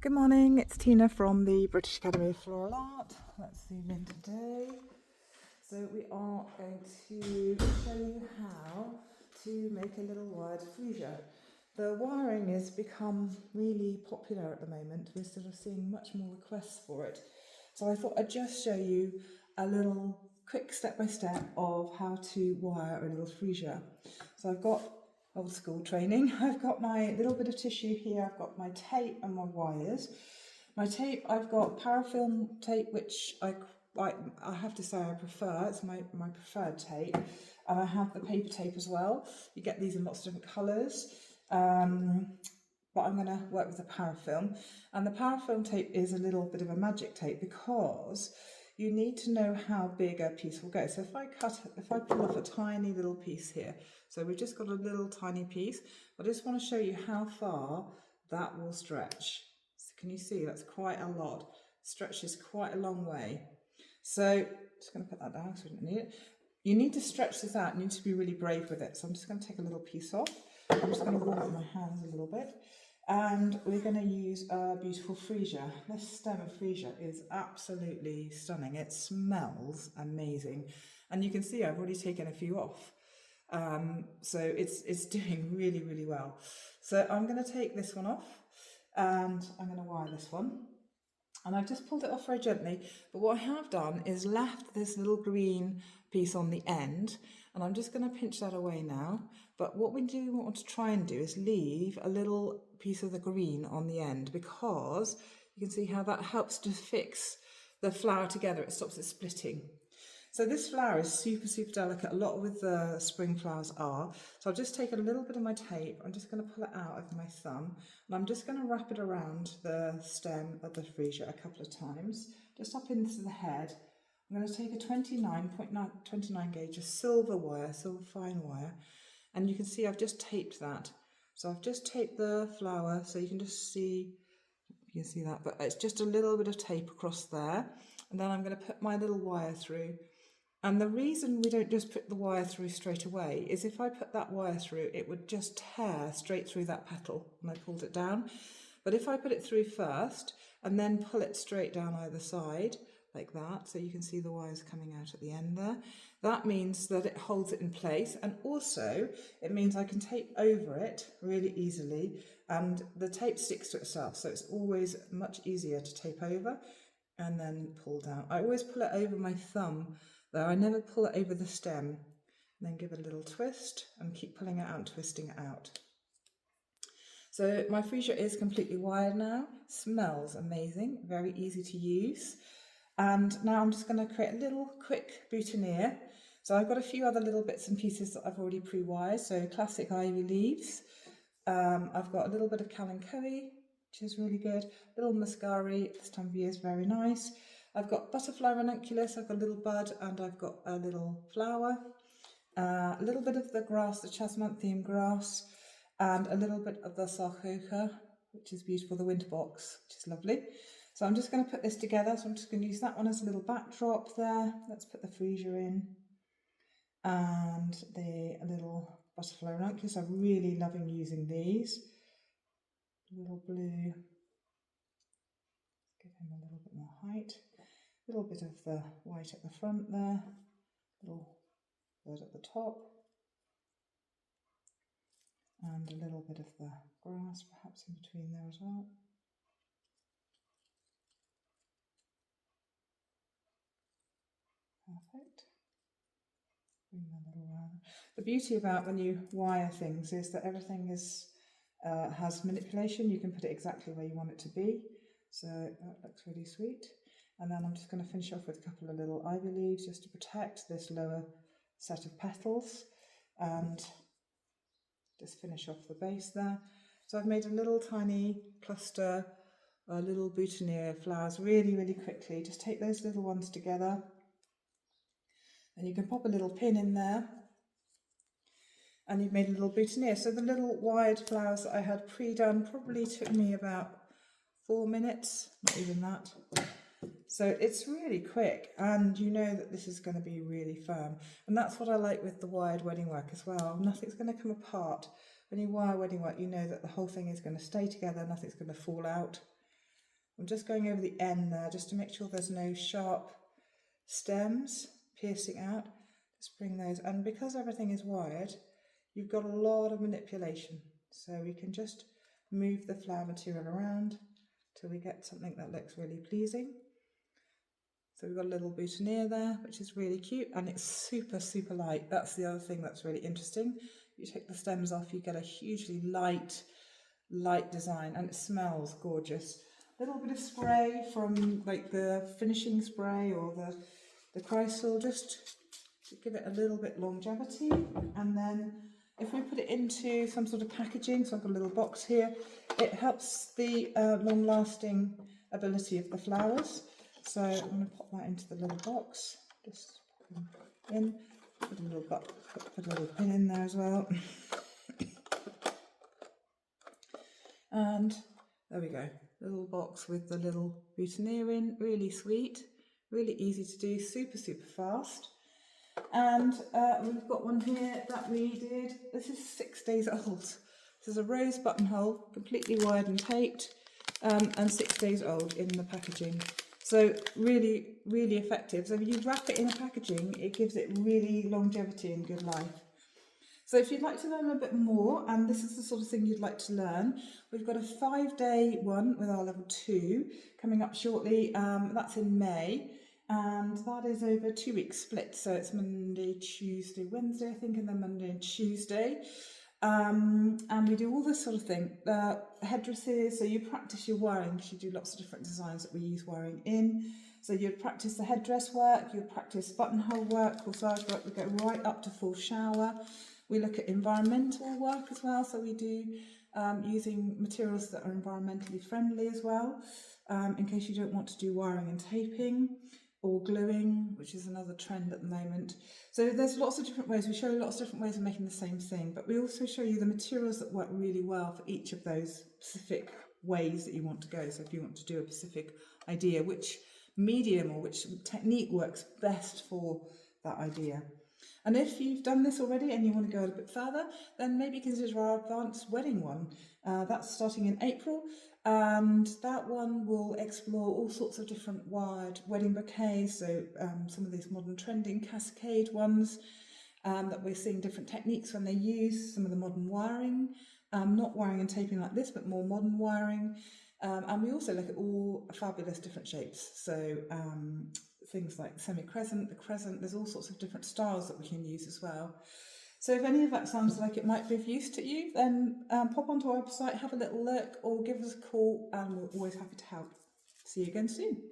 Good morning, it's Tina from the British Academy of Floral Art. Let's zoom in today. So we are going to show you how to make a little wired freesia. The wiring has become really popular at the moment. We're sort of seeing much more requests for it. So I thought I'd just show you a little quick step-by-step of how to wire a little freesia. So I've got old school training. I've got my little bit of tissue here, I've got my tape and my wires. My tape, I've got parafilm tape, which I have to say I prefer. It's my preferred tape. And I have the paper tape as well. You get these in lots of different colours. But I'm going to work with the parafilm. And the parafilm tape is a little bit of a magic tape because you need to know how big a piece will go. So if I pull off a tiny little piece here, so we've just got a little tiny piece, I just want to show you how far that will stretch. So can you see that's quite a lot? Stretches quite a long way. So just going to put that down because we don't need it. You need to stretch this out. You need to be really brave with it. So I'm just going to take a little piece off. I'm just going to warm up my hands a little bit. And we're going to use a beautiful freesia. This stem of freesia is absolutely stunning. It smells amazing. And you can see I've already taken a few off. So it's doing really, really well. So I'm going to take this one off and I'm going to wire this one. And I've just pulled it off very gently, but what I have done is left this little green piece on the end, and I'm just going to pinch that away now. But what we do want to try and do is leave a little piece of the green on the end, because you can see how that helps to fix the flower together. It stops it splitting. So this flower is super, super delicate. A lot with the spring flowers are. So I'll just take a little bit of my tape. I'm just going to pull it out of my thumb. And I'm just going to wrap it around the stem of the freesia a couple of times, just up into the head. I'm going to take a 29 gauge of silver wire, silver fine wire. And you can see I've just taped that. So I've just taped the flower so you can just see, you can see that, but it's just a little bit of tape across there. And then I'm going to put my little wire through. And the reason we don't just put the wire through straight away is if I put that wire through, it would just tear straight through that petal when I pulled it down. But if I put it through first and then pull it straight down either side, like that, so you can see the wires coming out at the end there, that means that it holds it in place. And also it means I can tape over it really easily and the tape sticks to itself. So it's always much easier to tape over and then pull down. I always pull it over my thumb though. I never pull it over the stem. And then give it a little twist and keep pulling it out and twisting it out. So my freesia is completely wired now. Smells amazing, very easy to use. And now I'm just going to create a little quick boutonniere. So I've got a few other little bits and pieces that I've already pre-wired. So classic ivy leaves. I've got a little bit of kalanchoe, which is really good. Little muscari, this time of year is very nice. I've got butterfly ranunculus, I've got a little bud, and I've got a little flower. A little bit of the grass, the chasmanthium grass, and a little bit of the sarcoca, which is beautiful, the winter box, which is lovely. So I'm just going to put this together. So I'm just going to use that one as a little backdrop there. Let's put the freesia in. And the little butterfly ranunculus. I'm really loving using these. Little blue. Give him a little bit more height. A little bit of the white at the front there. Little bird at the top. And a little bit of the grass perhaps in between there as well. Perfect. Bring that little round. The beauty about when you wire things is that everything is has manipulation. You can put it exactly where you want it to be. So that looks really sweet. And then I'm just going to finish off with a couple of little ivy leaves just to protect this lower set of petals. And just finish off the base there. So I've made a little tiny cluster, a little boutonniere flowers really, really quickly. Just take those little ones together. And you can pop a little pin in there. And you've made a little boutonniere. So the little wired flowers that I had pre-done probably took me about 4 minutes, not even that. So it's really quick, and you know that this is going to be really firm. And that's what I like with the wired wedding work as well. Nothing's going to come apart. When you wire wedding work, you know that the whole thing is going to stay together, nothing's going to fall out. I'm just going over the end there just to make sure there's no sharp stems piercing out. Just bring those, and because everything is wired, you've got a lot of manipulation. So we can just move the flower material around till we get something that looks really pleasing. So we've got a little boutonniere there, which is really cute, and it's super, super light. That's the other thing that's really interesting. You take the stems off, you get a hugely light design, and it smells gorgeous. A little bit of spray from like the finishing spray or the crystal, just to give it a little bit longevity. And then if we put it into some sort of packaging, so I've got a little box here, it helps the long-lasting ability of the flowers. So I'm going to pop that into the little box, just put in, put a little pin in there as well. And there we go, little box with the little boutonniere in, really sweet, really easy to do, super, super fast. And we've got one here that we did, this is 6 days old. This is a rose buttonhole, completely wired and taped, and 6 days old in the packaging. So really, really effective. So if you wrap it in a packaging, it gives it really longevity and good life. So if you'd like to learn a bit more, and this is the sort of thing you'd like to learn, we've got a 5-day one with our level 2 coming up shortly. That's in May, and that is over 2 weeks split. So it's Monday, Tuesday, Wednesday, I think, and then Monday and Tuesday. And we do all this sort of thing. Headdresses, so you practice your wiring, because you do lots of different designs that we use wiring in. So you'd practice the headdress work, you'd practice buttonhole work, corsage work, we go right up to full shower. We look at environmental work as well, so we do using materials that are environmentally friendly as well, in case you don't want to do wiring and taping, or gluing, which is another trend at the moment. So there's lots of different ways. We show you lots of different ways of making the same thing, but we also show you the materials that work really well for each of those specific ways that you want to go. So if you want to do a specific idea, which medium or which technique works best for that idea. And if you've done this already and you want to go a bit further, then maybe consider our advanced wedding one. That's starting in April, and that one will explore all sorts of different wired wedding bouquets, so some of these modern trending cascade ones that we're seeing different techniques when they use, some of the modern wiring, not wiring and taping like this, but more modern wiring. And we also look at all fabulous different shapes, so things like semi-crescent, the crescent, there's all sorts of different styles that we can use as well. So if any of that sounds like it might be of use to you, then pop onto our website, have a little look, or give us a call, and we're always happy to help. See you again soon.